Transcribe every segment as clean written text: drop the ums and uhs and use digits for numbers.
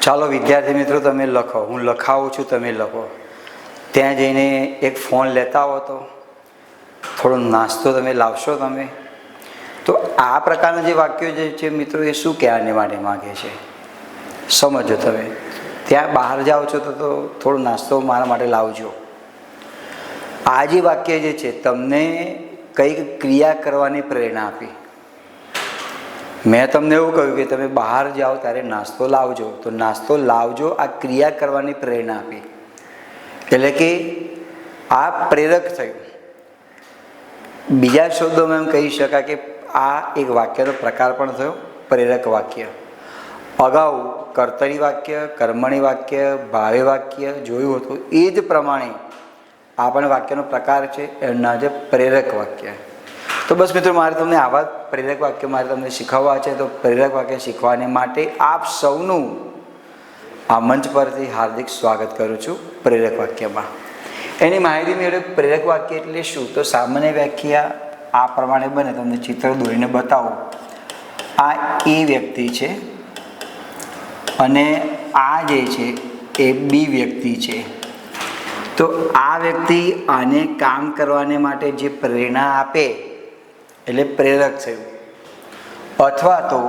ચાલો વિદ્યાર્થી મિત્રો, તમે લખો, હું લખાવું છું, તમે લખો. ત્યાં જઈને એક ફોન લેતા આવો, તો થોડો નાસ્તો તમે લાવશો તમે. તો આ પ્રકારના જે વાક્યો જે છે મિત્રો, એ શું કહેવાને માટે માગે છે સમજો તમે. ત્યાં બહાર જાઓ છો તો થોડો નાસ્તો મારા માટે લાવજો. આ જે વાક્ય જે છે તમને કંઈક ક્રિયા કરવાની પ્રેરણા આપી. મેં તમને એવું કહ્યું કે તમે બહાર જાઓ ત્યારે નાસ્તો લાવજો, તો નાસ્તો લાવજો આ ક્રિયા કરવાની પ્રેરણા આપી. એટલે કે આ પ્રેરક થયું. બીજા શબ્દોમાં એમ કહી શકાય કે આ એક વાક્યનો પ્રકાર પણ થયો, પ્રેરક વાક્ય. અગાઉ કર્તરી વાક્ય, કર્મણી વાક્ય, ભાવે વાક્ય જોયું હતું. એ જ પ્રમાણે આ પણ વાક્યનો પ્રકાર છે, એના જે પ્રેરક વાક્ય. તો બસ મિત્રો, મારે તમને આવા પ્રેરક વાક્ય મારે તમને શીખવવા છે. તો પ્રેરક વાક્ય શીખવાને માટે આપ સૌનું આ મંચ પરથી હાર્દિક સ્વાગત કરું છું. પ્રેરક વાક્યમાં એની માહિતી મેળવે. પ્રેરક વાક્ય એટલે શું? તો સામાન્ય વ્યાખ્યા આ પ્રમાણે બને. તમને ચિત્ર દોરીને બતાવો. આ એ વ્યક્તિ છે અને આ જે છે એ બી વ્યક્તિ છે. તો આ વ્યક્તિ આને કામ કરવાને માટે જે પ્રેરણા આપે એટલે પ્રેરક થયું. અથવા તો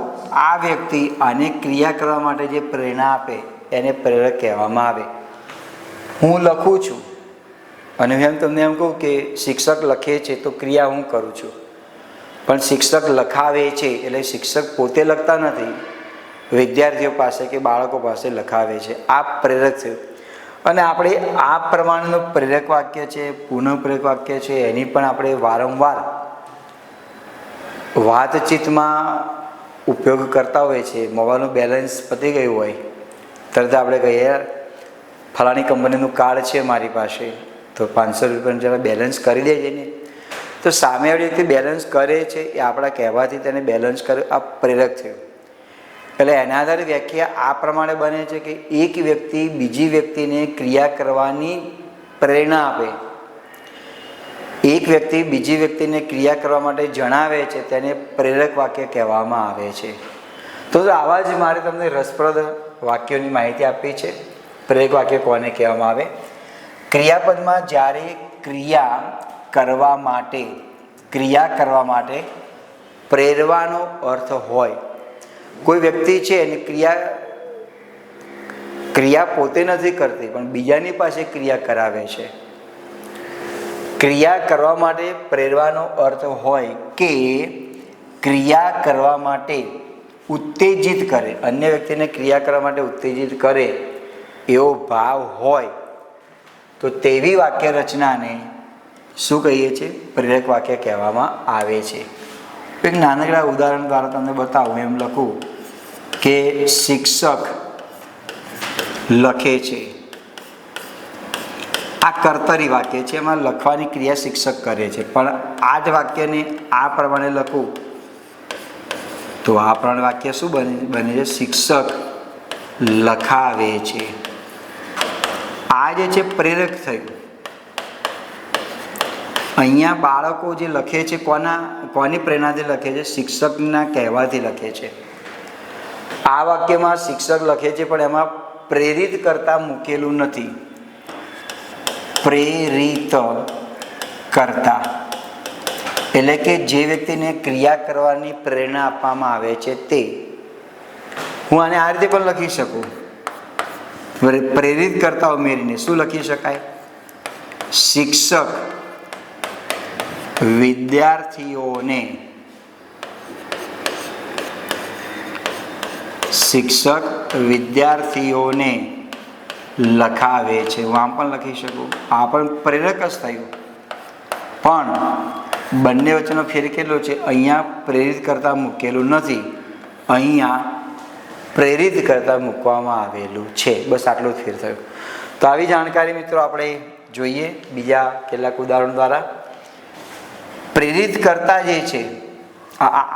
આ વ્યક્તિ આને ક્રિયા કરવા માટે જે પ્રેરણા આપે એને પ્રેરક કહેવામાં આવે. હું લખું છું અને હું તમને એમ કહું કે શિક્ષક લખે છે તો ક્રિયા હું કરું છું, પણ શિક્ષક લખાવે છે એટલે શિક્ષક પોતે લખતા નથી, વિદ્યાર્થીઓ પાસે કે બાળકો પાસે લખાવે છે. આ પ્રેરક થયું. અને આપણે આ પ્રમાણેનું પ્રેરક વાક્ય છે, પુનઃ પ્રેરક વાક્ય છે, એની પણ આપણે વારંવાર વાતચીતમાં ઉપયોગ કરતા હોય છે. મોબાઈલનું બેલેન્સ પતી ગયું હોય તરત આપણે કહીએ, યાર ફલાણી કંપનીનું કાર્ડ છે મારી પાસે, તો 500 રૂપિયાનું જરા બેલેન્સ કરી દેજે ને. તો સામેવાળી વ્યક્તિ બેલેન્સ કરે છે એ આપણા કહેવાથી તેને બેલેન્સ કરે. આ પ્રેરક થયું. એટલે એના આધારે વ્યાખ્યા આ પ્રમાણે બને છે કે એક વ્યક્તિ બીજી વ્યક્તિને ક્રિયા કરવાની પ્રેરણા આપે. એક વ્યક્તિ બીજી વ્યક્તિને ક્રિયા કરવા માટે જણાવે છે, તેને પ્રેરક વાક્ય કહેવામાં આવે છે. તો આવા જ મારે તમને રસપ્રદ વાક્યોની માહિતી આપી છે. પ્રેરક વાક્ય કોને કહેવામાં આવે? ક્રિયાપદમાં જ્યારે ક્રિયા કરવા માટે પ્રેરવાનો અર્થ હોય. કોઈ વ્યક્તિ છે એને ક્રિયા પોતે નથી કરતી પણ બીજાની પાસે ક્રિયા કરાવે છે. ક્રિયા કરવા માટે પ્રેરવાનો અર્થ હોય કે ક્રિયા કરવા માટે ઉત્તેજિત કરે, અન્ય વ્યક્તિને ક્રિયા કરવા માટે ઉત્તેજિત કરે એવો ભાવ હોય તો તેવી વાક્ય રચનાને શું કહીએ છીએ? પ્રેરક વાક્ય કહેવામાં આવે છે. એક નાનકડા ઉદાહરણ દ્વારા તમને બતાવું. એમ લખું કે શિક્ષક લખે છે. આ કર્તરી વાક્ય છે, એમાં લખવાની ક્રિયા શિક્ષક કરે છે. પણ આ જ વાક્યને આ પ્રમાણે લખું તો આ પ્રમાણે વાક્ય શું બને છે? શિક્ષક લખાવે છે. આ જે છે પ્રેરક થયું. અહીંયા બાળકો જે લખે છે કોની પ્રેરણાથી લખે છે? શિક્ષકના કહેવાથી લખે છે. આ વાક્યમાં શિક્ષક લખે છે પણ એમાં પ્રેરિત કરતા મૂકેલું નથી. પ્રેરિત કરતા એટલે કે જે વ્યક્તિને ક્રિયા કરવાની પ્રેરણા આપવામાં આવે છે તે. હું આને આ રીતે પણ લખી શકું. પ્રેરિત કરતા ઉમેરીને શું લખી શકાય? શિક્ષક વિદ્યાર્થીઓને લખાવે છે. હું આમ પણ લખી શકું. આ પણ પ્રેરક જ થયું. પણ બંને વચ્ચેનો ફેર કેટલો છે? અહીંયા પ્રેરિત કરતા મૂકેલું નથી, અહીંયા પ્રેરિત કરતા મૂકવામાં આવેલું છે. બસ આટલું જ ફેર થયું. તો આવી જાણકારી મિત્રો આપણે જોઈએ બીજા કેટલાક ઉદાહરણ દ્વારા. પ્રેરિત કરતા જે છે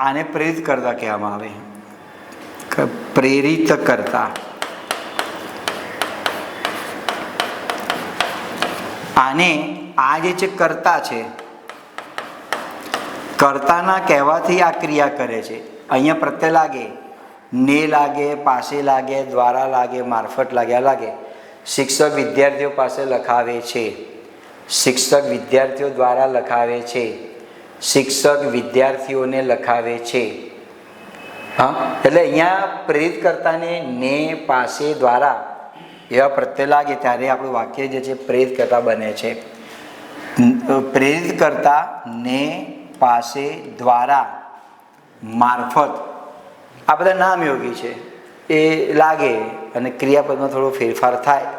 આને પ્રેરિત કરતા કહેવામાં આવે. પ્રેરિત કરતા આને આ જે છે કર્તા છે, કર્તાના કહેવાથી આ ક્રિયા કરે છે. અહીંયા પ્રત્યય લાગે ને લાગે, પાસે લાગે, દ્વારા લાગે, મારફત લાગ્યા લાગે. શિક્ષક વિદ્યાર્થીઓ પાસે લખાવે છે. શિક્ષક વિદ્યાર્થીઓ દ્વારા લખાવે છે. શિક્ષક વિદ્યાર્થીઓને લખાવે છે. હા, એટલે અહીંયા પ્રેરિત કર્તાને ને, પાસે, દ્વારા એવા પ્રત્યય લાગે ત્યારે આપણું વાક્ય જે છે પ્રેરિત કર્તા બને છે. પ્રેરિત કર્તા ને, પાસે, દ્વારા, મારફત આ બધા નામયોગી છે. એ લાગે અને ક્રિયાપદમાં થોડો ફેરફાર થાય,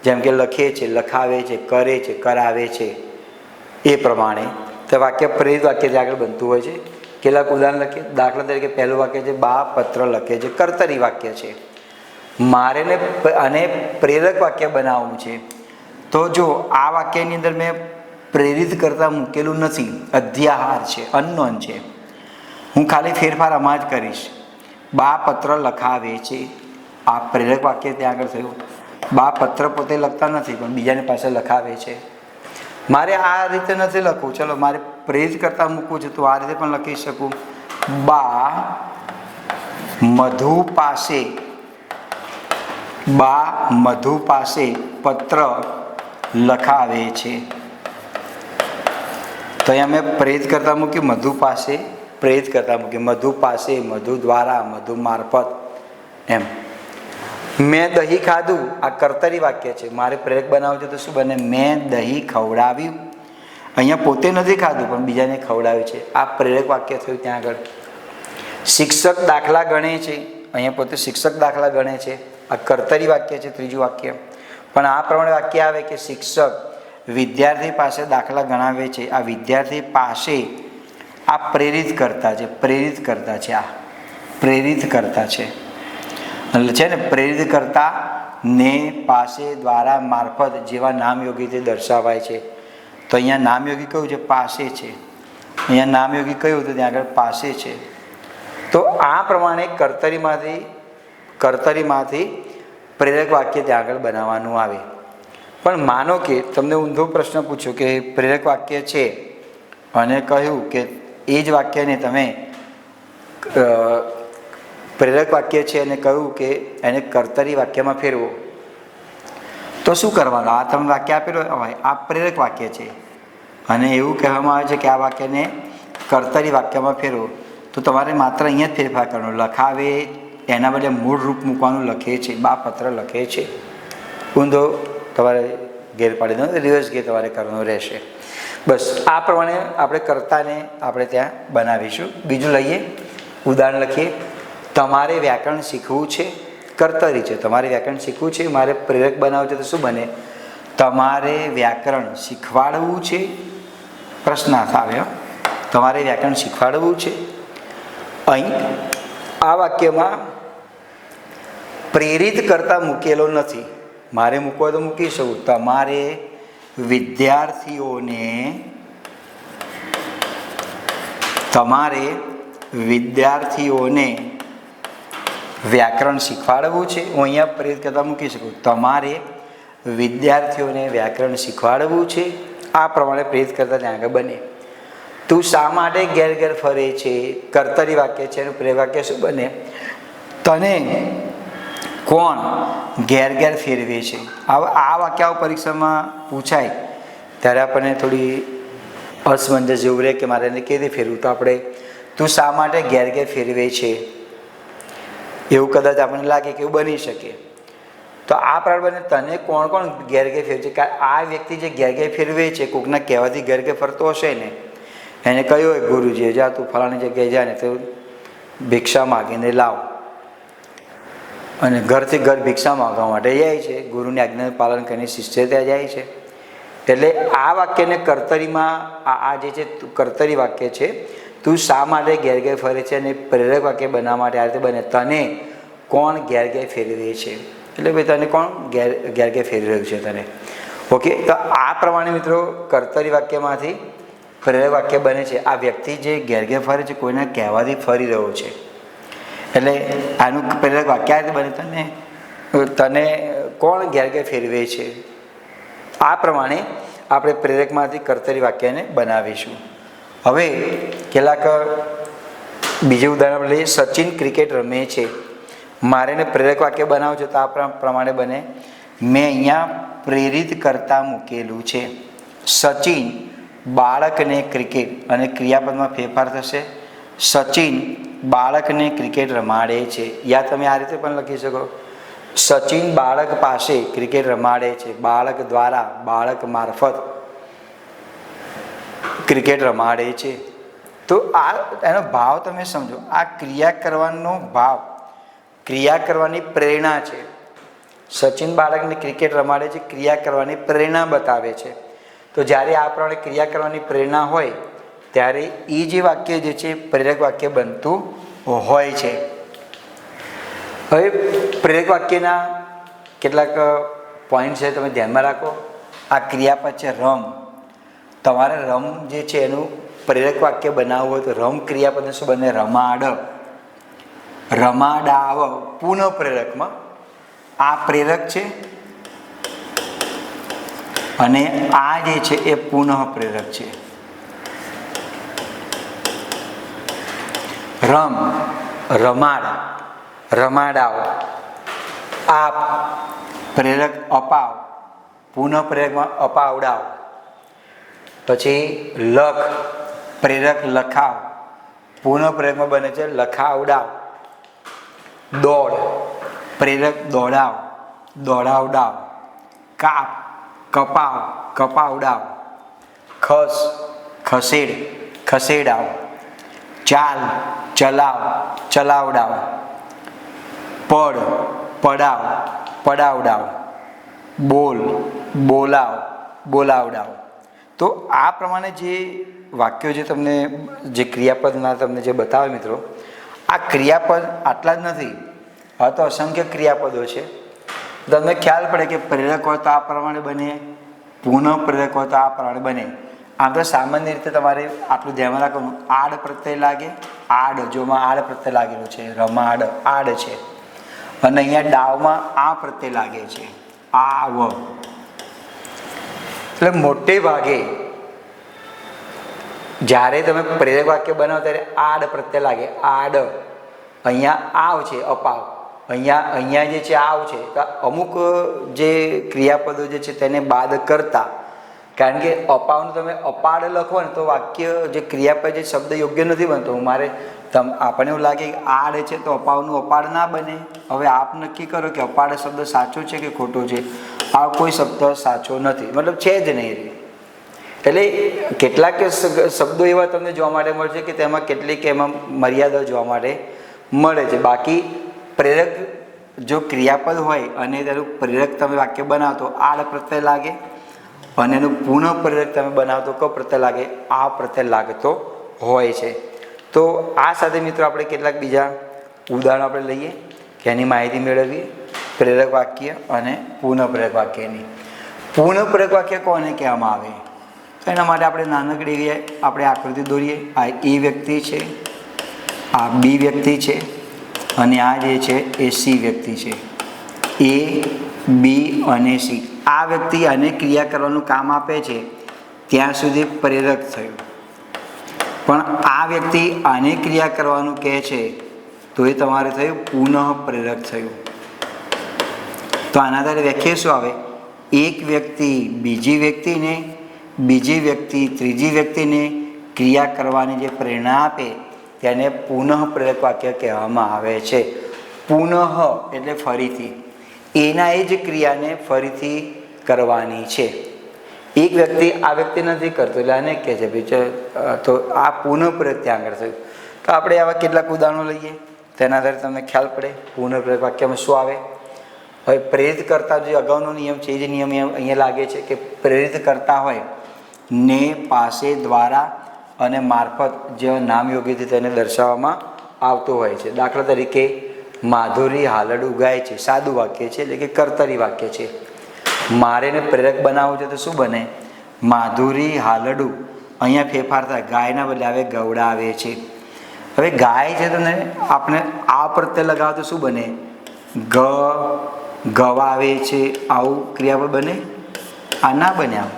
જેમ કે લખે છે, લખાવે છે, કરે છે, કરાવે છે, એ પ્રમાણે તો વાક્ય પ્રેરિત વાક્ય જે આગળ બનતું હોય છે. કેટલાક ઉદાહરણ લખીએ. દાખલા તરીકે પહેલું વાક્ય છે બા પત્ર લખે છે, કર્તરી વાક્ય છે. મારે ને અને પ્રેરક વાક્ય બનાવવું છે. તો જો આ વાક્યની અંદર મેં પ્રેરિત કરતા મૂકેલું નથી, અધ્યાહાર છે, અનનોન છે. હું ખાલી ફેરફાર આમાં જ કરીશ. બા પત્ર લખાવે છે, આ પ્રેરક વાક્ય ત્યાં આગળ થયું. બા પત્ર પોતે લખતા નથી પણ બીજાની પાસે લખાવે છે. મારે આ રીતે નથી લખવું, ચલો મારે પ્રેરિત કરતા મૂકવું છે તો આ રીતે પણ લખી શકું. બા મધુ પાસે, બા મધુ પાસે પત્ર લખાવે છે. તો અહીંયા મેં પ્રેરિત કરતા મૂક્યું, મધુ પાસે પ્રેરિત કરતા મૂક્યું, મધુ પાસે, મધુ દ્વારા, મધુ મારફત એમ. મેં દહીં ખાધું, આ કર્તરી વાક્ય છે. મારે પ્રેરક બનાવવું છે તો શું બને? મેં દહીં ખવડાવ્યું. અહીંયા પોતે નથી ખાધું પણ બીજાને ખવડાવ્યું છે. આ પ્રેરક વાક્ય થયું ત્યાં આગળ. શિક્ષક દાખલા ગણે છે, અહીંયા પોતે શિક્ષક દાખલા ગણે છે. આ કર્તરી વાક્ય છે, ત્રીજું વાક્ય. પણ આ પ્રમાણે વાક્ય આવે કે શિક્ષક વિદ્યાર્થી પાસે દાખલા ગણાવે છે. આ વિદ્યાર્થી પાસે આ પ્રેરિત કરતા છે, પ્રેરિત કરતા છે, આ પ્રેરિત કરતા છે ને. પ્રેરિત કરતા ને, પાસે, દ્વારા, મારફત જેવા નામયોગી તે દર્શાવાય છે. તો અહીંયા નામયોગી કયું છે? પાસે છે. અહીંયા નામયોગી કયું હતું? ત્યાં આગળ પાસે છે. તો આ પ્રમાણે કર્તરીમાંથી પ્રેરક વાક્ય ત્યાં આગળ બનાવવાનું આવે. પણ માનો કે તમને ઊંધો પ્રશ્ન પૂછ્યો કે પ્રેરક વાક્ય છે અને કહ્યું કે એ જ વાક્યને તમે પ્રેરક વાક્ય છે અને કહ્યું કે એને કર્તરી વાક્યમાં ફેરવો, તો શું કરવાનું? આ તમે વાક્ય આપેલું હોય, આ પ્રેરક વાક્ય છે અને એવું કહેવામાં આવે છે કે આ વાક્યને કર્તરી વાક્યમાં ફેરવો, તો તમારે માત્ર અહીંયા જ ફેરફાર કરવાનો. લખાવે એના બદલે મૂળ રૂપ મૂકવાનું, લખે છે, બા પત્ર લખે છે. ઊંધો તમારે ઘેર પાડી દો, રિવર્સ ઘેર તમારે કરવાનું રહેશે. બસ આ પ્રમાણે આપણે કર્તાને આપણે ત્યાં બનાવીશું. બીજું લઈએ, ઉદાહરણ લખીએ. તમારે વ્યાકરણ શીખવું છે, કર્તરી છે. તમારે વ્યાકરણ શીખવું છે, મારે પ્રેરક બનાવવું છે તો શું બને? તમારે વ્યાકરણ શીખવાડવું છે. પ્રશ્નાર્થ આવ્યો. તમારે વ્યાકરણ શીખવાડવું છે. અહીં આ વાક્યમાં પ્રેરિત કરતા મૂકેલો નથી. મારે મૂકવો તો મૂકી શકું. તમારે વિદ્યાર્થીઓને વ્યાકરણ શીખવાડવું છે. હું અહીંયા પ્રેરિત કરતા મૂકી શકું. તમારે વિદ્યાર્થીઓને વ્યાકરણ શીખવાડવું છે. આ પ્રમાણે પ્રેરિત કરતા ત્યાં આગળ બને. તું શા માટે ઘેર ઘેર ફરે છે? કર્તરી વાક્ય છે એનું પ્રેરક વાક્ય શું બને? તને કોણ ઘેર ઘેર ફેરવે છે? હવે આ વાક્ય પરીક્ષામાં પૂછાય ત્યારે આપણને થોડી અસમંજસ જેવું રહે કે મારે એને કેવી રીતે ફેરવું. તો આપણે તું શા માટે ઘેર ઘેર ફેરવે છે એવું કદાચ આપણને લાગે કે એવું બની શકે. તો આ પ્રમાણે તને કોણ કોણ ઘેર ઘેર ફેરવે છે? આ વ્યક્તિ જે ઘેર ઘેર ફેરવે છે કોકના કહેવાથી ઘેર ઘેર ફરતો હશે ને, એને કહ્યું હોય ગુરુજીએ જા તું ફલાણી જગ્યાએ જાય ને તો ભિક્ષા માગીને લાવ, અને ઘરથી ઘર ભિક્ષા માગવા માટે જાય છે. ગુરુની આજ્ઞાનું પાલન કરીને શિષ્ય ત્યાં જાય છે. એટલે આ વાક્યને કર્તરીમાં આ જે છે કર્તરી વાક્ય છે. તું શા માટે ઘેર ઘેર ફરે છે અને પ્રેરક વાક્ય બનાવવા માટે આ રીતે બને. તને કોણ ઘેર ઘેર ફેરવે છે? એટલે ભાઈ તને કોણ ઘેર ઘેર ફેરવી રહ્યું છે તને. ઓકે, તો આ પ્રમાણે મિત્રો કર્તરી વાક્યમાંથી પ્રેરક વાક્ય બને છે. આ વ્યક્તિ જે ઘેર ઘેર ફરે છે કોઈના કહેવાથી ફરી રહ્યો છે, એટલે આનું પ્રેરક વાક્ય આ રીતે બને. તને કોણ ઘેર ઘેર ફેરવે છે? આ પ્રમાણે આપણે પ્રેરકમાંથી કર્તરી વાક્યને બનાવીશું. હવે કેટલાક બીજું ઉદાહરણ આપણે લઈએ, સચિન ક્રિકેટ રમે છે. મારે એને પ્રેરક વાક્ય બનાવવું છે તો આ પ્રમાણે બને, મેં અહીંયા પ્રેરિત કરતા મૂકેલું છે. સચિન બાળકને ક્રિકેટ, અને ક્રિયાપદમાં ફેરફાર થશે, સચિન બાળકને ક્રિકેટ રમાડે છે. યા તમે આ રીતે પણ લખી શકો, સચિન બાળક પાસે ક્રિકેટ રમાડે છે. બાળક દ્વારા, બાળક મારફત ક્રિકેટ રમાડે છે. તો આ એનો ભાવ તમે સમજો. આ ક્રિયા કરવાનો ભાવ, ક્રિયા કરવાની પ્રેરણા છે. સચિન બાળકને ક્રિકેટ રમાડે છે, ક્રિયા કરવાની પ્રેરણા બતાવે છે. તો જ્યારે આ પ્રમાણે ક્રિયા કરવાની પ્રેરણા હોય ત્યારે એ જે વાક્ય જે છે પ્રેરક વાક્ય બનતું હોય છે. હવે પ્રેરક વાક્યના કેટલાક પોઈન્ટ છે, તમે ધ્યાનમાં રાખો. આ ક્રિયાપદ છે રમ. તમારે રમ જે છે એનું પ્રેરક વાક્ય બનાવવું હોય તો રમ ક્રિયાપદને શું બને? રમાડ. રમાડાવ પુનઃ પ્રેરકમાં આ પ્રેરક છે અને આ જે છે એ પુનઃ પ્રેરક છે. રમ, રમાડ, રમાડાવ. આપ પ્રેરક અપાવ, પુનઃ પ્રેરકમાં અપાવડાવ. પછી લખ પ્રેરક લખાવ, પુનઃ પ્રેરકમાં બને છે લખાવડાવ. દોડ પ્રેરક દોડાવ, દોડાવડાવ. કાપ કપાવ, કપાવડાવ. ખસ ખસેડ, ખસેડાવ. ચાલ ચલાવ, ચલાવડાવ. પડ પડાવ, પડાવડાવ. બોલ બોલાવ, બોલાવડાવ. તો આ પ્રમાણે જે વાક્યો જે તમને જે ક્રિયાપદના તમને જે બતાવે મિત્રો, આ ક્રિયાપદ આટલા જ નથી, આ તો અસંખ્ય ક્રિયાપદો છે. તમને ખ્યાલ પડે કે પ્રેરક હોય તો આ પ્રમાણે બને, પુનઃ પ્રેરક હોય તો આ પ્રમાણે બને. આમ તો સામાન્ય રીતે તમારે આટલું ધ્યાનમાં રાખવાનું. આડ પ્રત્યય લાગે, આડ જોમાં આડ પ્રત્યય લાગેલો છે, રમાડ આડ છે. અને અહીંયા ડાવમાં આ પ્રત્યય લાગે છે, આવ. એટલે મોટે ભાગે જ્યારે તમે પ્રેરક વાક્ય બનાવો ત્યારે આડ પ્રત્યય લાગે, આડ. અહીંયા આવ છે અપાવ, અહીંયા જે છે આવ છે. તો અમુક જે ક્રિયાપદો જે છે તેને બાદ કરતા, કારણ કે અપાવનું તમે અપાડ લખો ને તો વાક્ય જે ક્રિયાપદ જે શબ્દ યોગ્ય નથી બનતો. મારે આપણને એવું લાગે કે આડ છે તો અપાવનું અપાડ ના બને. હવે આપ નક્કી કરો કે અપાડ શબ્દ સાચો છે કે ખોટો છે. આ કોઈ શબ્દ સાચો નથી, મતલબ છે જ નહીં. એટલે કેટલાક શબ્દો એવા તમને જોવા માટે મળશે કે તેમાં કેટલીક એમાં મર્યાદા જોવા માટે મળે છે. બાકી પ્રેરક જો ક્રિયાપદ હોય અને તેનું પ્રેરક તમે વાક્ય બનાવો તો આડ પ્રત્યય લાગે, અને એનું પુનઃ પ્રેરક તમે બનાવો તો કયો પ્રત્યય લાગે? આ પ્રત્યય લાગતો હોય છે. તો આ સાથે મિત્રો આપણે કેટલાક બીજા ઉદાહરણો આપણે લઈએ કે એની માહિતી મેળવીએ પ્રેરક વાક્ય અને પુનઃ પ્રેરક વાક્યની. પુનઃ પ્રેરક વાક્ય કોને કહેવામાં આવે? તો એના માટે આપણે નાનકડી આપણે આકૃતિ દોરીએ. આ એ વ્યક્તિ છે, આ બી વ્યક્તિ છે, અને આ જે છે એ સી વ્યક્તિ છે. એ બી અને સી આ વ્યક્તિ આને ક્રિયા કરવાનું કામ આપે છે ત્યાં સુધી પ્રેરક થયું. પણ આ વ્યક્તિ આને ક્રિયા કરવાનું કહે છે તો એ તમારે થયું પુનઃ પ્રેરક થયું. તો આના આધારે વ્યાખ્યા શું આવે? એક વ્યક્તિ બીજી વ્યક્તિને, બીજી વ્યક્તિ ત્રીજી વ્યક્તિને ક્રિયા કરવાની જે પ્રેરણા આપે તેને પુનઃ પ્રેરક વાક્ય કહેવામાં આવે છે. પુનઃ એટલે ફરીથી, એના એ જ ક્રિયાને ફરીથી કરવાની છે. એક વ્યક્તિ આ વ્યક્તિ નથી કરતો એટલે આને કહે છે ભાઈ, તો આ પુનઃ પ્રેરક ત્યાં આગળ થયું. તો આપણે આવા કેટલાક ઉદાહરણો લઈએ, તેના આધારે તમને ખ્યાલ પડે પુનઃ પ્રેરક વાક્યમાં શું આવે. હવે પ્રેરિત કરતા જે અગાઉનો નિયમ છે એ જ નિયમ અહીંયા લાગે છે કે પ્રેરિત કરતા હોય ને પાસે, દ્વારા અને મારફત જેવા નામયોગીથી તેને દર્શાવવામાં આવતું હોય છે. દાખલા તરીકે માધુરી હાલડું ગાય છે, સાદું વાક્ય છે, એટલે કે કર્તરી વાક્ય છે. મારે ને પ્રેરક બનાવવું છે તો શું બને? માધુરી હાલડું. અહીંયા ફેરફાર થાય, ગાયના બદલે આવે ગવડાવે છે. હવે ગાય છે તો આપણે આ પ્રત્યય લગાવો તો શું બને? ગવાવે છે. આવું ક્રિયાપદ બને? આ ના બને. આમ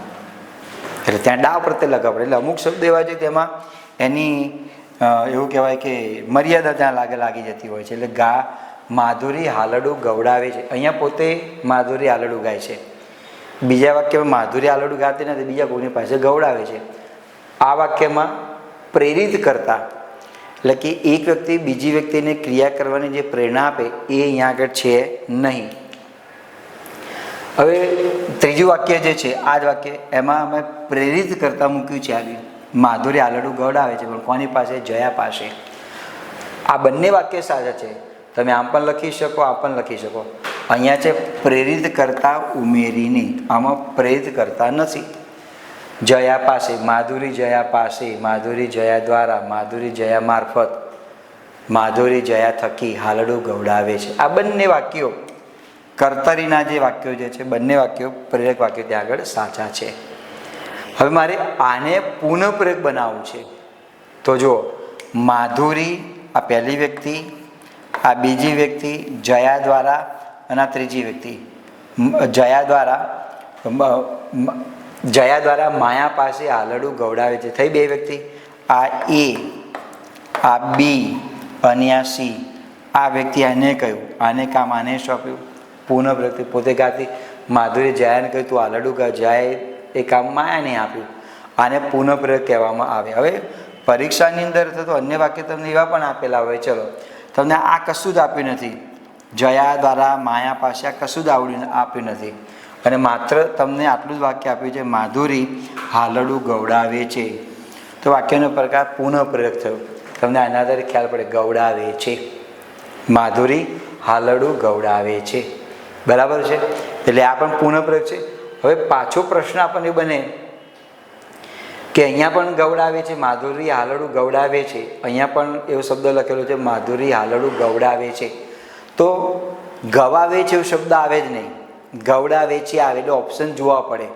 એટલે ત્યાં ડાવ પ્રત્યય લગાવડે. એટલે અમુક શબ્દ એવા છે તેમાં એની એવું કહેવાય કે મર્યાદા ત્યાં લાગી જતી હોય છે. એટલે માધુરી હાલડું ગવડાવે છે, અહીંયા પોતે માધુરી હાલડું ગાય છે. બીજા વાક્યમાં માધુરી હાલડું ગાતી નથી, બીજા કોઈની પાસે ગવડાવે છે. આ વાક્યમાં પ્રેરિત કરતા એટલે કે એક વ્યક્તિ બીજી વ્યક્તિને ક્રિયા કરવાની જે પ્રેરણા આપે એ અહીંયા આગળ છે નહીં. હવે ત્રીજું વાક્ય જે છે આ જ વાક્ય, એમાં અમે પ્રેરિત કરતા મૂક્યું છે. આવી માધુરી હાલડું ગવડાવે છે, પણ કોની પાસે? જયા પાસે. આ બંને વાક્ય સાચા છે. તમે આમ પણ લખી શકો, આમ પણ લખી શકો. અહીંયા છે પ્રેરિત કરતા ઉમેરીને, આમાં પ્રેરિત કરતા નથી. જયા પાસે, માધુરી જયા પાસે, માધુરી જયા દ્વારા, માધુરી જયા મારફત, માધુરી જયા થકી હાલડું ગવડાવે છે. આ બંને વાક્યો કર્તરીના જે વાક્યો જે છે, બંને વાક્યો પ્રેરક વાક્યો ત્યાં આગળ સાચા છે. હવે મારે આને પુનઃપ્રેરક બનાવવું છે. તો જો માધુરી આ પહેલી વ્યક્તિ, આ બીજી વ્યક્તિ, જયા દ્વારા, અને આ ત્રીજી વ્યક્તિ જયા દ્વારા માયા પાસે હાલડું ગવડાવે છે. થઈ બે વ્યક્તિ. આ એ, આ બી અને આ સી. આ વ્યક્તિ આને કહ્યું, આને કામ આને સોંપ્યું. પુનઃપ્રવૃત્તિ પોતે ગાતી માધુરી જયાને કહ્યું તું હાલડું ગા, જયાએ એ કામ માયાને આપ્યું. આને પુનઃપ્રયોગ કહેવામાં આવે. હવે પરીક્ષાની અંદર તો અન્ય વાક્ય તમને એવા પણ આપેલા હોય. ચલો, તમને આ કશું જ આપ્યું નથી, જયા દ્વારા માયા પાસે આ કશું જ આપ્યું નથી, અને માત્ર તમને આટલું જ વાક્ય આપ્યું છે, માધુરી હાલડું ગવડાવે છે. તો વાક્યનો પ્રકાર પુનઃપ્રયોગ થયો. તમને આના આધારે ખ્યાલ પડે, ગવડાવે છે, માધુરી હાલડું ગવડાવે છે. બરાબર છે? એટલે આ પણ પુનઃપ્રયોગ છે. હવે પાછો પ્રશ્ન આપણને બને કે અહીંયા પણ ગવડાવે છે, માધુરી હાલડું ગવડાવે છે. અહીંયા પણ એવો શબ્દ લખેલો છે, માધુરી હાલડું ગવડાવે છે. તો ગવાવે છે એવો શબ્દ આવે જ નહીં, ગવડાવે છે આવે. એટલે ઓપ્શન જોવા પડે.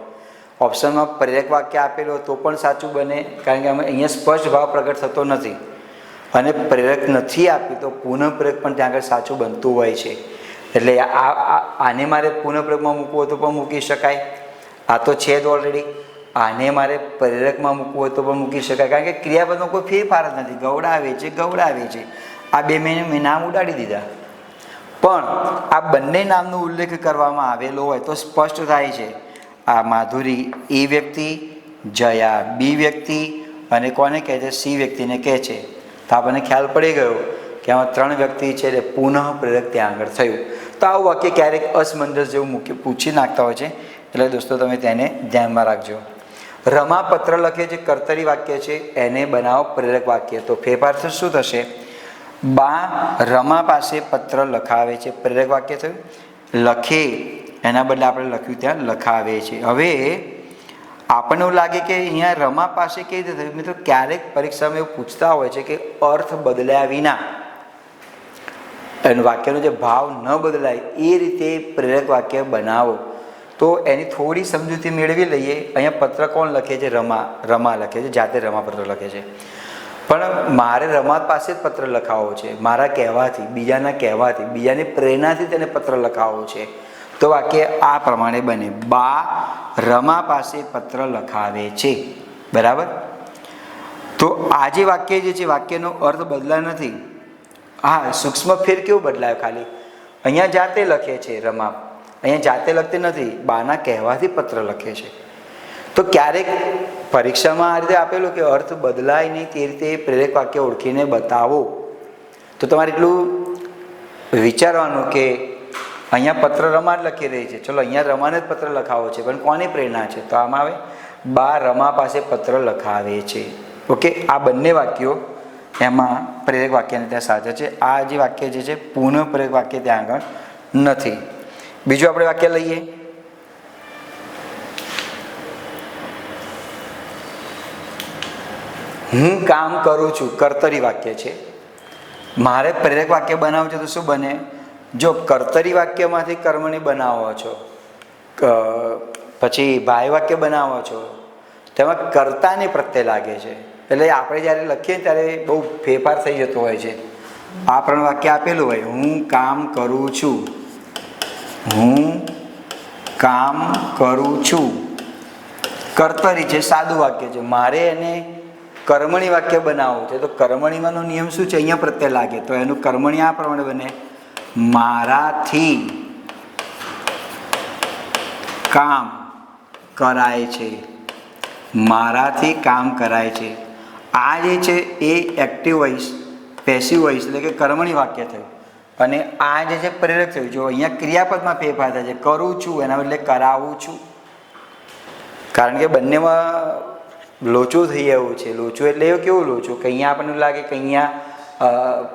ઓપ્શનમાં પ્રેરક વાક્ય આપેલો તો પણ સાચું બને, કારણ કે અમે અહીંયા સ્પષ્ટ ભાવ પ્રગટ થતો નથી. અને પ્રેરક નથી આપ્યું તો પુનઃપ્રેરક પણ ત્યાં આગળ સાચું બનતું હોય છે. એટલે આને મારે પુનઃપ્રેરકમાં મૂકવું હોય તો પણ મૂકી શકાય. આ તો છે જ ઓલરેડી. આને મારે પ્રેરકમાં મૂકવું હોય તો પણ મૂકી શકાય, કારણ કે ક્રિયાપદમાં કોઈ ફેરફાર જ નથી. ગવડાવે છે, ગવડાવે છે, આ બે મેં નામ ઉડાડી દીધા. પણ આ બંને નામનો ઉલ્લેખ કરવામાં આવેલો હોય તો સ્પષ્ટ થાય છે, આ માધુરી એ વ્યક્તિ, જયા બી વ્યક્તિ, અને કોને કહે છે? સી વ્યક્તિને કહે છે. તો આપણને ખ્યાલ પડી ગયો કે આમાં ત્રણ વ્યક્તિ છે એટલે પુનઃ પ્રેરક ત્યાં આગળ થયું. તો આવું વાક્ય ક્યારેક અસમંજસ જેવું પૂછી નાખતા હોય છે, એટલે દોસ્તો તમે તેને ધ્યાનમાં રાખજો. રમા પત્ર લખે છે, કર્તરી વાક્ય છે, એને બનાવો પ્રેરક વાક્ય. તો ફેરફાર શું થશે? બા રમા પાસે પત્ર લખાવે છે, પ્રેરક વાક્ય થયું. લખે એના બદલે આપણે લખ્યું ત્યાં લખાવે છે. હવે આપણને એવું લાગે કે અહીંયા રમા પાસે કેવી રીતે થયું? મિત્રો, ક્યારેક પરીક્ષામાં એવું પૂછતા હોય છે કે અર્થ બદલ્યા વિના એનું વાક્યનો જે ભાવ ન બદલાય એ રીતે પ્રેરક વાક્ય બનાવો. તો એની થોડી સમજૂતી મેળવી લઈએ. અહીંયા પત્ર કોણ લખે છે? રમા લખે છે, જાતે રમા પત્ર લખે છે. પણ મારે રમા પાસે જ પત્ર લખાવવો છે, મારા કહેવાથી, બીજાના કહેવાથી, બીજાની પ્રેરણાથી તેને પત્ર લખાવવો છે. તો વાક્ય આ પ્રમાણે બને, બા રમા પાસે પત્ર લખાવે છે. બરાબર? તો આ જે વાક્ય જે છે, વાક્યનો અર્થ બદલાયો નથી. હા, સૂક્ષ્મ ફેર કેવું બદલાયો? ખાલી અહીંયા જાતે લખે છે રમા, અહીંયા જાતે લખતી નથી, બાના કહેવાથી પત્ર લખે છે. તો ક્યારેક પરીક્ષામાં આ રીતે આપેલું કે અર્થ બદલાય નહીં તે રીતે પ્રેરક વાક્ય ઓળખીને બતાવો. તો તમારે એટલું વિચારવાનું કે અહીંયા પત્ર રમા જ લખી રહી છે, ચલો અહીંયા રમાને જ પત્ર લખાવો છે, પણ કોની પ્રેરણા છે? તો આમાં આવે બા રમા પાસે પત્ર લખાવે છે. ઓકે, આ બંને વાક્યો એમાં પ્રેરક વાક્યને ત્યાં સાચા છે. આ જે વાક્ય જે છે પુનઃ પ્રેરક વાક્ય ત્યાં આગળ નથી. બીજું આપણે વાક્ય લઈએ. હું કામ કરું છું, કર્તરી વાક્ય છે. મારે પ્રેરક વાક્ય બનાવવું છે તો શું બને? જો કર્તરી વાક્યમાંથી કર્મણી બનાવો છો, પછી ભાઈ વાક્ય બનાવો છો, તેમાં કર્તાની પ્રત્યય લાગે છે. એટલે આપણે જ્યારે લખીએ ત્યારે બહુ ફેરફાર થઈ જતો હોય છે. આ પણ વાક્ય આપેલું હોય, હું કામ કરું છું, હું કામ કરું છું, કર્તરી છે, સાદું વાક્ય છે. મારે એને કર્મણી વાક્ય બનાવવું છે તો કર્મણીમાંનો નિયમ શું છે? અહીંયા પ્રત્યય લાગે તો એનું કર્મણી આ પ્રમાણે બને, મારાથી કામ કરાય છે, મારાથી કામ કરાય છે. આ જે છે એ એક્ટિવ વોઇસ, પેસિવ વોઇસ એટલે કે કર્મણી વાક્ય થયું. અને આ જે છે પ્રેરક થયું. જો અહીંયા ક્રિયાપદમાં ફેરફાર થાય છે, કરું છું એના બદલે કરાવું છું. કારણ કે બંનેમાં લોચો થઈ એવું છે. લોચો એટલે એવું કેવું લોચો કે અહીંયા આપણને લાગે કે અહીંયા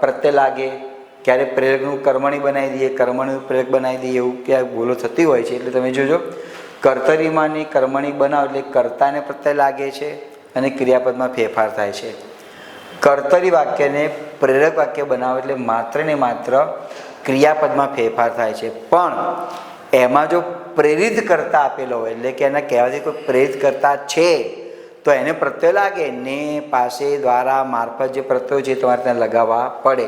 પ્રત્યય લાગે, ક્યારેક પ્રેરકનું કર્મણી બનાવી દઈએ, કર્મણીનું પ્રેરક બનાવી દઈએ, એવું ક્યાંક ભૂલો થતી હોય છે. એટલે તમે જોજો કર્તરીમાંની કર્મણી બનાવો એટલે કર્તાને પ્રત્યય લાગે છે અને ક્રિયાપદમાં ફેરફાર થાય છે. કર્તરી વાક્યને પ્રેરક વાક્ય બનાવો એટલે માત્ર ને માત્ર ક્રિયાપદમાં ફેરફાર થાય છે. પણ એમાં જો પ્રેરિત કરતા આપેલો હોય એટલે કે એના કહેવાથી કોઈ પ્રેરિત કરતા છે તો એને પ્રત્યય લાગે ને, પાસે, દ્વારા, મારફત જે પ્રત્યયો છે તમારે ત્યાં લગાવવા પડે.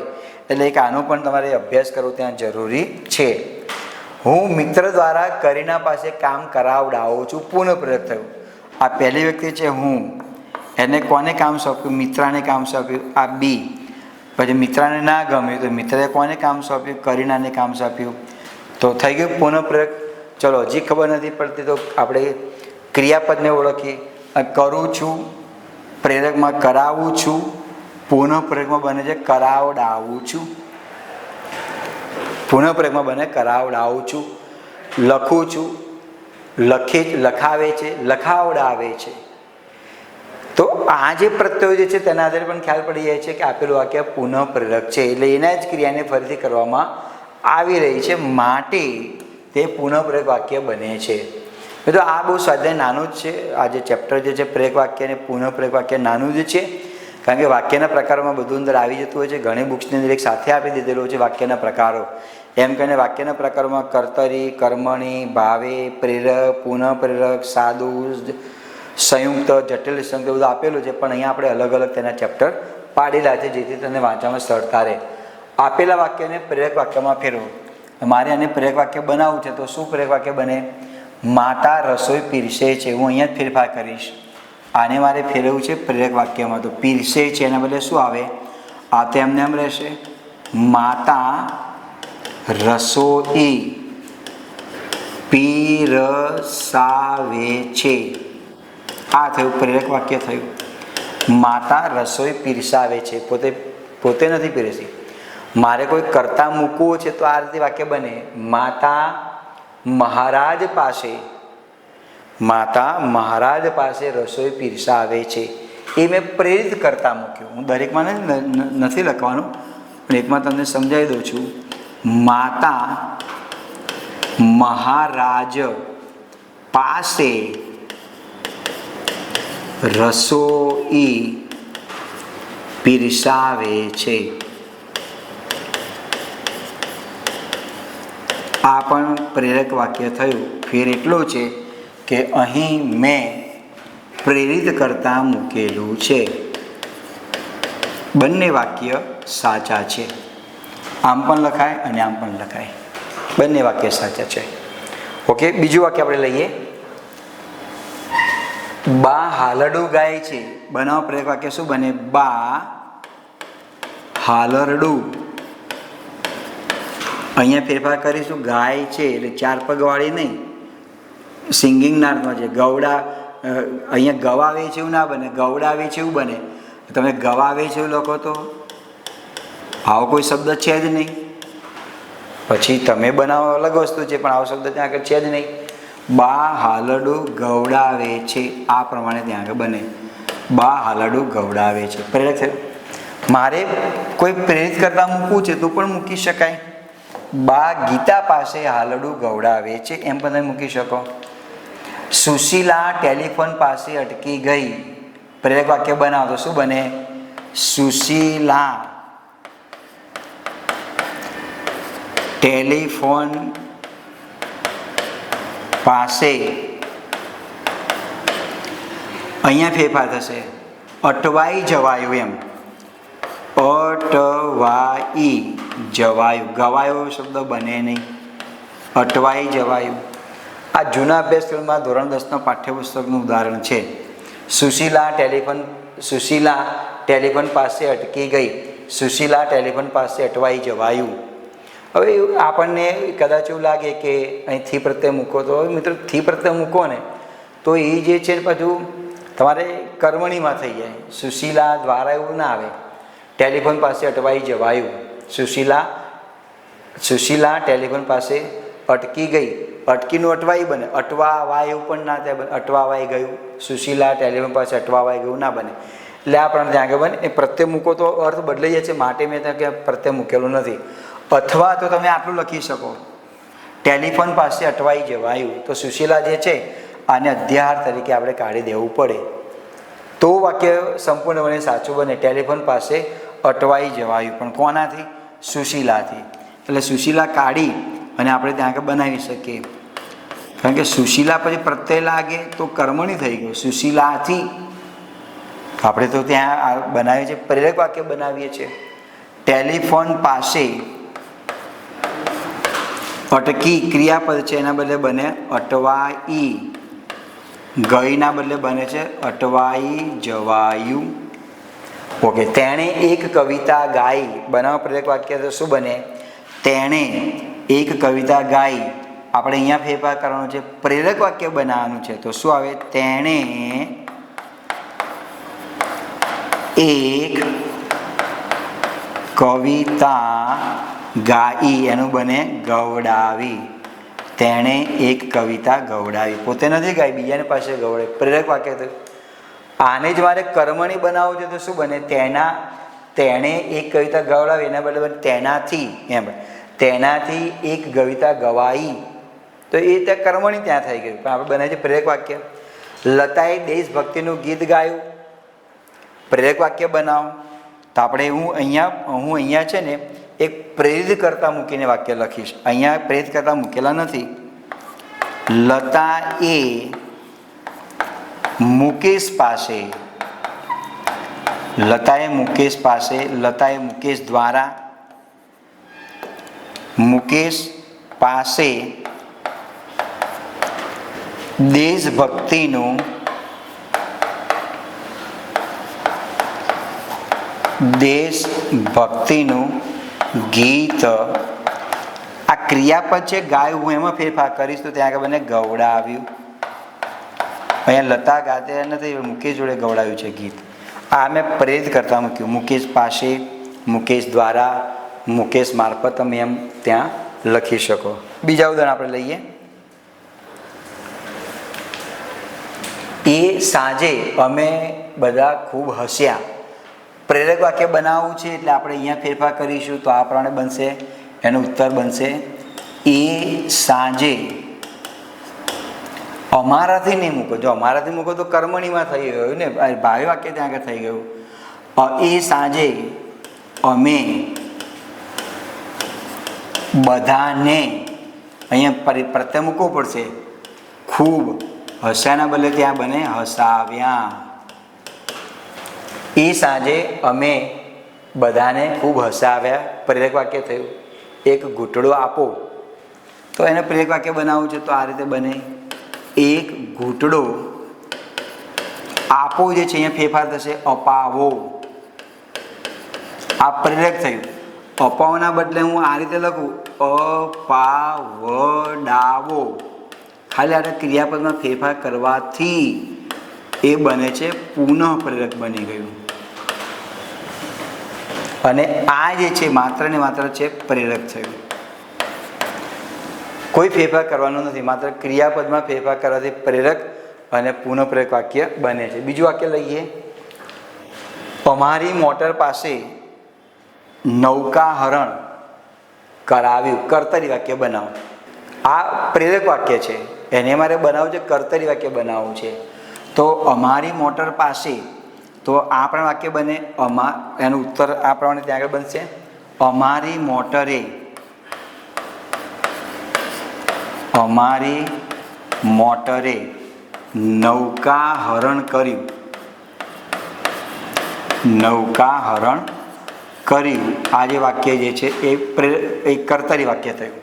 એટલે કે આનો પણ તમારે અભ્યાસ કરવો ત્યાં જરૂરી છે. હું મિત્ર દ્વારા કરીના પાસે કામ કરાવડાવું છું, પુનઃ પ્રેરક થયું. આ પહેલી વ્યક્તિ છે હું, એને કોને કામ સોંપ્યું? મિત્રાને કામ સોંપ્યું. આ બી. પછી મિત્રાને ના ગમ્યું તો મિત્રએ કોને કામ સોંપ્યું? કરીનાને કામ સોંપ્યું. તો થઈ ગયું પુનઃ પ્રેરક. ચલો હજી ખબર નથી પડતી તો આપણે ક્રિયાપદને ઓળખીએ. કરું છું પ્રેરકમાં કરાવું છું, પુનઃ પ્રેરકમાં બને છે કરાવડાવું છું. પુનઃ પ્રેરકમાં બને કરાવડાવું છું. લખું છું, લખાવે છે, લખાવડાવે છે. તો આ જે પ્રત્યયો જે છે તેના આધારે પણ ખ્યાલ પડી જાય છે કે આપેલું વાક્ય પુનઃ પ્રેરક છે. એટલે એના જ ક્રિયાને ફરીથી કરવામાં આવી રહી છે માટે તે પુનઃ પ્રેરક વાક્ય બને છે. તો આ બહુ સ્વાધ્યાય નાનું જ છે. આ જે ચેપ્ટર જે છે પ્રેરક વાક્ય અને પુનઃ પ્રેરક વાક્ય નાનું જ છે. કારણ કે વાક્યના પ્રકારોમાં બધું અંદર આવી જતું હોય છે. ઘણી બુક્સની અંદર એક સાથે આપી દીધેલું છે વાક્યના પ્રકારો. એમ કહીને વાક્યના પ્રકારોમાં કર્તરી, કર્મણી, ભાવે, પ્રેરક, પુનઃ પ્રેરક, સાદું, સંયુક્ત, જટિલ સંયુક્ત બધું આપેલું છે. પણ અહીંયા આપણે અલગ અલગ તેના ચેપ્ટર પાડેલા છે જેથી તમને વાંચવામાં સરળતા રહે. આપેલા વાક્યને પ્રેરક વાક્યમાં ફેરવો. મારે આને પ્રેરક વાક્ય બનાવવું છે તો શું પ્રેરક વાક્ય બને? માતા રસોઈ પીરસે છે. હું અહીંયા જ ફેરફાર કરીશ. આને મારે ફેરવવું છે પ્રેરક વાક્યમાં તો પીરસે છે એના બદલે શું આવે? આ તો એમને એમ રહેશે, માતા રસોઈ પીરસાવે છે. આ થયું પ્રેરક વાક્ય થયું. માતા રસોઈ પીરસાવે છે. પોતે નથી પીરસી. મારે કોઈ કરતા મૂકવો છે તો આ રીતે વાક્ય બને, માતા મહારાજ પાસે રસોઈ પીરસાવે છે. એ મેં પ્રેરિત કરતા મૂક્યું. હું દરેકમાં નથી લખવાનું પણ એકમાં તમને સમજાવી દઉં છું. માતા મહારાજ પાસે રસોઈ પીરસાવે છે. આ પણ પ્રેરક વાક્ય થયું. ફેર એટલો છે કે અહીં મેં પ્રેરિત કરતા મૂકેલું છે. બંને વાક્ય સાચા છે. આમ પણ લખાય અને આમ પણ લખાય. બંને વાક્ય સાચા છે. ઓકે, બીજું વાક્ય આપણે લઈએ. બા હાલરડું ગાય છે. બનાવો પ્રેરક વાક્ય શું બને? બા હાલરડું. અહીંયા ફેરફાર કરીશું, ગાય છે એટલે 4 પગવાળી નહીં, સિંગિંગના અર્થમાં છે. ગવડા અહીંયા ગવાવે છે એવું ના બને, ગવડાવે છે એવું બને. તમે ગવાવે છે એવું લખો તો આવો કોઈ શબ્દ છે જ નહીં. પછી તમે બનાવો અલગ વસ્તુ છે પણ આવો શબ્દ ત્યાં આગળ છે જ નહીં. બા હાલરડું ગવડાવે છે આ પ્રમાણે ત્યાં આગળ બને. બા હાલરડું ગવડાવે છે. પ્રેરક છે. મારે કોઈ પ્રેરિત કરતા મૂકવું છે તો પણ મૂકી શકાય. બા ગીતા પાસે હાલરડું ગવડાવે છે એમ પણ તમે મૂકી શકો. સુશીલા ટેલિફોન પાસે અટકી ગઈ. પ્રેરક વાક્ય બનાવો તો શું બને? સુશીલા ટેલિફોન પાસે. અહીંયા ફેરફાર થશે, અટવાઈ જવાયું એમ. અટવાઈ જવાયું. ગવાયો શબ્દ બને નહીં, અટવાઈ જવાયું. આ જૂના અભ્યાસક્રમમાં ધોરણ 10ના પાઠ્યપુસ્તકનું ઉદાહરણ છે. સુશીલા ટેલિફોન સુશીલા ટેલિફોન પાસે અટકી ગઈ, સુશીલા ટેલિફોન પાસે અટવાઈ જવાયું. હવે આપણને કદાચ એવું લાગે કે અહીં થી પ્રત્યય મૂકો, તો હવે મિત્રો થી પ્રત્યય મૂકો ને તો એ જે છે પાછું તમારે કર્મણીમાં થઈ જાય. સુશીલા દ્વારા એવું ના આવે. ટેલિફોન પાસે અટવાઈ જવાયું, સુશીલા ટેલિફોન પાસે અટકી ગઈ, અટકીનું અટવાઈ બને, અટવાવાય એવું પણ ના થાય, અટવાવાઈ ગયું. સુશીલા ટેલિફોન પાસે અટવાવાઈ ગયું ના બને. એટલે આપણને ત્યાં આગળ બને એ પ્રત્યય મૂકો તો અર્થ બદલાઈ જાય છે, માટે મેં ત્યાં કે પ્રત્યય મૂકેલું નથી. અથવા તો તમે આટલું લખી શકો, ટેલિફોન પાસે અટવાઈ જવાયું. તો સુશીલા જે છે આને અધ્યાહાર તરીકે આપણે કાઢી દેવું પડે તો વાક્ય સંપૂર્ણપણે સાચું બને. ટેલિફોન પાસે અટવાઈ જવાયું, પણ કોનાથી? સુશીલાથી. એટલે સુશીલા કાઢી અને આપણે ત્યાં આગળ બનાવી શકીએ. કારણ કે સુશીલા પછી પ્રત્યય લાગે તો કર્મણી થઈ ગયું. સુશીલાથી આપણે તો ત્યાં બનાવીએ છીએ, પ્રેરક વાક્ય બનાવીએ છીએ. ટેલિફોન પાસે અટકી ક્રિયાપદ છે, એના બદલે બને અટવાઈ ગઈના બદલે બને છે અટવાઈ જવાયું. ઓકે. તેણે એક કવિતા ગાઈ, બનાવો પ્રેરક વાક્ય તો શું બને? તેણે એક કવિતા ગાઈ. આપણે અહીંયા ફેરફાર કરવાનો છે, પ્રેરક વાક્ય બનાવવાનું છે. તો શું આવે? તેણે એક કવિતા ગાઈ, એનું બને ગવડાવી. તેણે એક કવિતા ગવડાવી. પોતે નથી ગાઈ, બીજાની પાસે ગવડાવી. પ્રેરક વાક્ય થયું. આને જ મારે કર્મણી બનાવવું છે તો શું બને? તેણે એક કવિતા ગવડાવી, એના બદલે તેનાથી, એમ તેનાથી એક કવિતા ગવાઈ. તો એ ત્યાં કર્મણી ત્યાં થઈ ગયું, પણ આપણે બને છે પ્રેરક વાક્ય. લતાએ દેશભક્તિનું ગીત ગાયું, પ્રેરક વાક્ય બનાવો. તો આપણે હું અહીંયા છે ને એક પ્રેરિત કરતા મૂકીને વાક્ય લખીશ. અહીંયા પ્રેરિત કરતા મૂકેલા નથી. લતાએ મુકેશ પાસે, લતાએ મુકેશ પાસે, લતાએ મુકેશ દ્વારા, મુકેશ પાસે દેશભક્તિનું ગીત. આ ક્રિયાપદ છે ગાયું, હું એમાં ફેરફાર કરીશ તો ત્યાં આગળ બને ગવડાવ્યું. અહીંયા લતા ગાતે નથી, મુકેશ જોડે ગવડાવ્યું છે ગીત. આ મેં પ્રેરિત કરતા મૂક્યું. મુકેશ પાસે, મુકેશ દ્વારા, મુકેશ મારફત, તમે એમ ત્યાં લખી શકો. બીજા ઉદાહરણ આપણે લઈએ. એ સાંજે અમે બધા ખૂબ હસ્યા. પ્રેરક વાક્ય બનાવવું છે એટલે આપણે અહીંયા ફેરફાર કરીશું તો આ પ્રમાણે બનશે. એનો ઉત્તર બનશે એ સાંજે અમારાથી નહીં મૂકો. જો અમારાથી મૂકો તો કર્મણીમાં થઈ ગયું ને, ભાવી વાક્ય ત્યાં આગળ થઈ ગયું. એ સાંજે અમે બધાને, અહીંયા પ્રત્યય મૂકવો પડશે. ખૂબ હસ્યાના બદલે ત્યાં બને હસાવ્યા. એ સાંજે અમે બધાને ખૂબ હસાવ્યા. પ્રેરક વાક્ય થયું. એક ઘૂંટડો આપો, તો એને પ્રેરક વાક્ય બનાવવું છે તો આ રીતે બને. એક ઘૂંટડો આપો જે છે અહીંયા ફેરફાર થશે અપાવો. આ પ્રેરક થયું. અપાવના બદલે હું આ રીતે લખું અપાવડાવો. ખાલી આ ક્રિયાપદમાં ફેરફાર કરવાથી એ બને છે પુનઃ પ્રેરક બની ગયું. અને આ જે છે માત્ર ને માત્ર છે પ્રેરક થયું. કોઈ ફેરફાર કરવાનો નથી, માત્ર ક્રિયાપદમાં ફેરફાર કરવાથી પ્રેરક અને પુનઃ પ્રેરક વાક્ય બને છે. બીજું વાક્ય લઈએ. અમારી મોટર પાસે નૌકાહરણ કરાવ્યું. કર્તરી વાક્ય બનાવો. આ પ્રેરક વાક્ય છે, એને મારે બનાવવું છે, કર્તરી વાક્ય બનાવવું છે. તો અમારી મોટર પાસે, તો આ પણ વાક્ય બને એનો ઉત્તર આ પ્રમાણે ત્યાં આગળ બનશે. અમારી મોટરે નૌકાહરણ કર્યું. નૌકાહરણ કર્યું. આ જે વાક્ય જે છે એ કર્તરી વાક્ય થયું.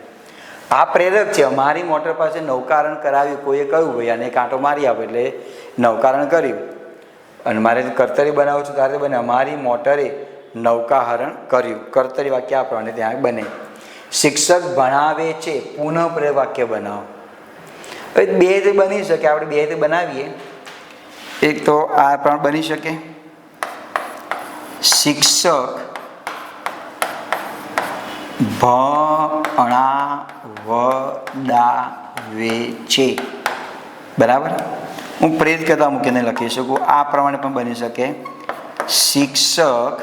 આ પ્રેરક છે. અમારી મોટર પાસે નૌકાહરણ કરાવ્યું. કોઈએ કહ્યું ભાઈ આને કાંટો મારી આપો, એટલે નૌકાહરણ કર્યું. અને મારે કર્તરી બનાવું છું ત્યારે બને અમારી મોટરે નૌકાહરણ કર્યું. કર્તરી વાક્ય આ પ્રમાણે ત્યાં બને. શિક્ષક ભણાવે છે, પુનઃપ્રેરક વાક્ય બનાવો. હવે બે રીતે બની શકે, આપણે બે રીતે બનાવીએ. એક તો આ પ્રમાણે બની શકે, શિક્ષક ભણાવડાવે છે. બરાબર, હું પ્રેરિત કરતા મૂકીને લખી શકું. આ પ્રમાણે પણ બની શકે, શિક્ષક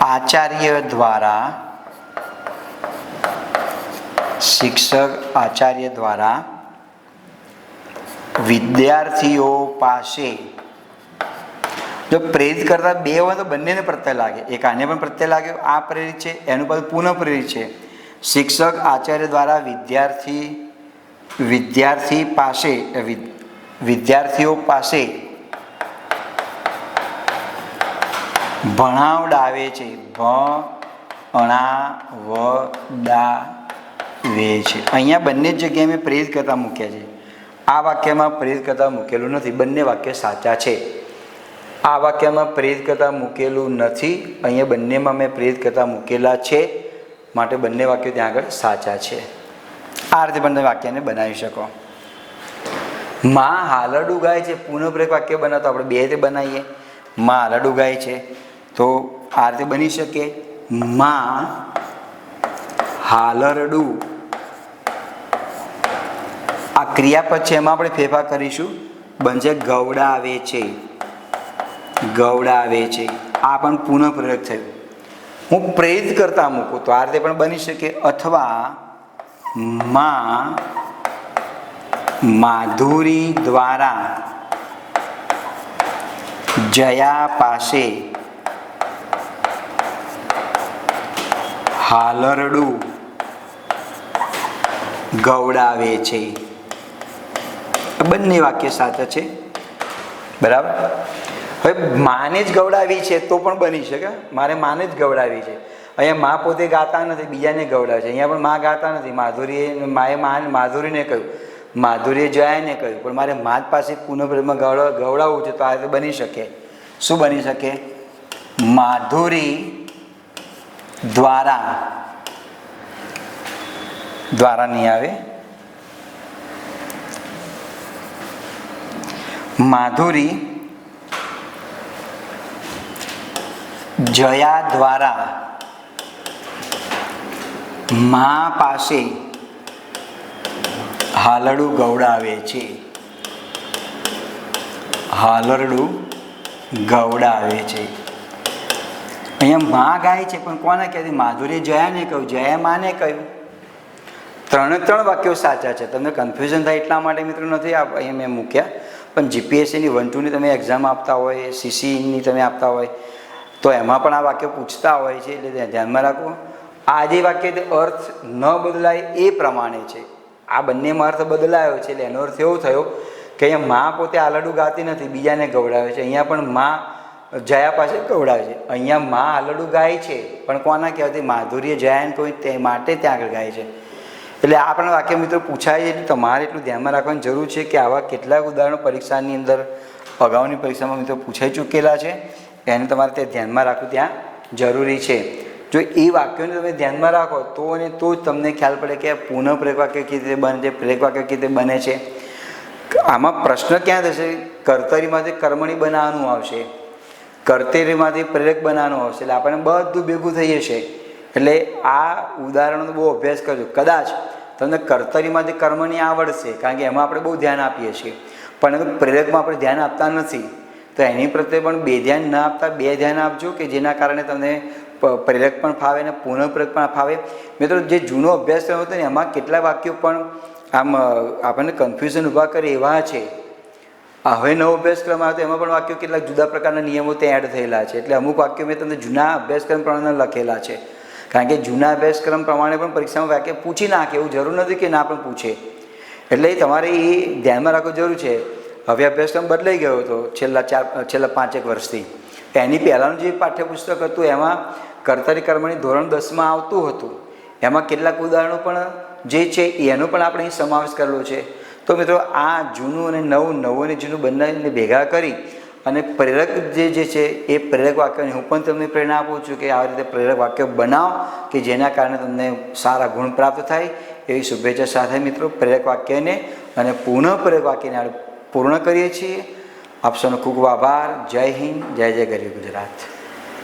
આચાર્ય દ્વારા વિદ્યાર્થીઓ પાસે. જો પ્રેરિત કરતા બે હોય તો બંનેને પ્રત્યય લાગે. એક આને પણ પ્રત્યય લાગ્યો, આ પ્રેરિત છે, એનું પાછું પુનઃ પ્રેરિત છે. શિક્ષક આચાર્ય દ્વારા વિદ્યાર્થીઓ પાસે ભણાવડાવે છે. ભણાવડાવે છે. અહીંયા બંને જ જગ્યાએ મેં પ્રેરિત કરતા મૂક્યા છે. આ વાક્યમાં પ્રેરિત કરતા મૂકેલું નથી. બંને વાક્ય સાચા છે. આ વાક્યમાં પ્રેરિત કરતા મૂકેલું નથી, અહીંયા બંનેમાં મેં પ્રેરિત કરતા મૂકેલા છે, માટે બંને વાક્યો ત્યાં આગળ સાચા છે. આ રીતે પણ તમે વાક્યને બનાવી શકો. માં હાલરડું ગાય છે, પુનઃપ્રેરક વાક્ય બનાવતો આપણે બે રીતે બનાવીએ. માં હાલરડું ગાય છે તો આ રીતે બની શકે, માં હાલરડું. આ ક્રિયાપદ છે, એમાં આપણે ફેરફાર કરીશું, બનશે ગવડાવે છે. ગવડાવે છે. આ પણ પુનઃપ્રેરક થયું. હું પ્રેરિત કરતા મૂકું તો આ રીતે પણ બની શકે, અથવા માં માધુરી દ્વારા જયા પાસે હાલરડું ગવડાવે છે. બંને વાક્ય સાચા છે. બરાબર. હવે માને જ ગવડાવી છે તો પણ બની શકે, મારે માને જ ગવડાવી છે. અહીંયા મા પોતે ગાતા નથી, બીજાને ગવડાવે છે. અહીંયા પણ મા ગાતા નથી, માધુરીને કહ્યું, માધુરીએ જયાને કહ્યું, પણ મારે મા જ પાસે પુનઃપ્રેરકમાં ગવડાવવું છે તો આ રીતે બની શકે. શું બની શકે? માધુરી દ્વારા નહીં આવે, માધુરી જયા દ્વારા મા પાસે હાલરડું ગવડાવે છે. હાલરડું ગવડાવે છે. અહીંયા મા ગાય છે, પણ કોને કહેતી? માધુરીએ જયાને કહ્યું, જયા માને કહ્યું. ત્રણે ત્રણ વાક્યો સાચા છે. તમને કન્ફ્યુઝન થાય એટલા માટે મિત્રો નથી અહીંયા મેં મૂક્યા. પણ જીપીએસસીની 1-2ની તમે એક્ઝામ આપતા હોય, સીસીની તમે આપતા હોય તો એમાં પણ આ વાક્ય પૂછતા હોય છે, એટલે ધ્યાનમાં રાખો. આ જે વાક્ય અર્થ ન બદલાય એ પ્રમાણે છે. આ બંનેમાં અર્થ બદલાયો છે, એટલે એનો અર્થ એવો થયો કે અહીંયા મા પોતે હાલરડું ગાતી નથી, બીજાને ગવડાવે છે. અહીંયા પણ મા જયા પાસે ગવડાવે છે. અહીંયા મા હાલરડું ગાય છે, પણ કોના કહેવાતી? માધુરીએ જયાને કોઈ તે માટે ત્યાં આગળ ગાય છે. એટલે આ પણ વાક્ય મિત્રો પૂછાય છે. એટલે તમારે એટલું ધ્યાનમાં રાખવાની જરૂર છે કે આવા કેટલાક ઉદાહરણો પરીક્ષાની અંદર અગાઉની પરીક્ષામાં મિત્રો પૂછાઈ ચૂકેલા છે. એને તમારે તે ધ્યાનમાં રાખવું ત્યાં જરૂરી છે. જો એ વાક્યોને તમે ધ્યાનમાં રાખો તો અને તો જ તમને ખ્યાલ પડે કે પુનઃપ્રેરક વાક્ય કેવી રીતે બને છે, પ્રેરક વાક્ય કેવી રીતે બને છે. આમાં પ્રશ્ન ક્યાં થશે? કર્તરીમાંથી કર્મણી બનાવવાનું આવશે, કર્તરીમાંથી પ્રેરક બનાવવાનું આવશે. એટલે આપણને બધું ભેગું થઈ જશે. એટલે આ ઉદાહરણનો બહુ અભ્યાસ કરજો. કદાચ તમને કર્તરીમાંથી કર્મણી આવડશે, કારણ કે એમાં આપણે બહુ ધ્યાન આપીએ છીએ, પણ પ્રેરકમાં આપણે ધ્યાન આપતા નથી. તો એની પ્રત્યે પણ બે ધ્યાન ન આપતા બે ધ્યાન આપજો, કે જેના કારણે તમને પ્રેરક પણ ફાવે અને પુનઃપ્રેરક પણ ફાવે. મિત્રો, જે જૂનો અભ્યાસક્રમ હતો ને એમાં કેટલા વાક્યો પણ આમ આપણને કન્ફ્યુઝન ઊભા કરે એવા છે. હવે નવો અભ્યાસક્રમ આવ્યો તો એમાં પણ વાક્યો કેટલાક જુદા પ્રકારના નિયમો ત્યાં એડ થયેલા છે. એટલે અમુક વાક્યો મેં તમને જૂના અભ્યાસક્રમ પ્રમાણે લખેલા છે, કારણ કે જૂના અભ્યાસક્રમ પ્રમાણે પણ પરીક્ષામાં વાક્ય પૂછી નાખે, એવું જરૂર નથી કે ના પણ પૂછે. એટલે તમારે એ ધ્યાનમાં રાખવું જરૂર છે. હવે અભ્યાસક્રમ બદલાઈ ગયો હતો છેલ્લા 5-એક વર્ષથી. એની પહેલાંનું જે પાઠ્યપુસ્તક હતું એમાં કર્તરી કર્મણી ધોરણ 10માં આવતું હતું. એમાં કેટલાક ઉદાહરણો પણ જે છે એનો પણ આપણે અહીં સમાવેશ કરેલો છે. તો મિત્રો આ જૂનું અને નવું, નવું અને જૂનું બંનેને ભેગા કરી અને પ્રેરક જે છે એ પ્રેરક વાક્યને હું પણ તમને પ્રેરણા આપું છું કે આવી રીતે પ્રેરક વાક્ય બનાવો કે જેના કારણે તમને સારા ગુણ પ્રાપ્ત થાય. એવી શુભેચ્છા સાથે મિત્રો પ્રેરક વાક્યને અને પુનઃ પ્રેરક વાક્યને પૂર્ણ કરીએ છીએ. આપ સૌનો ખૂબ આભાર. જય હિન્દ, જય જય ગરવી ગુજરાત.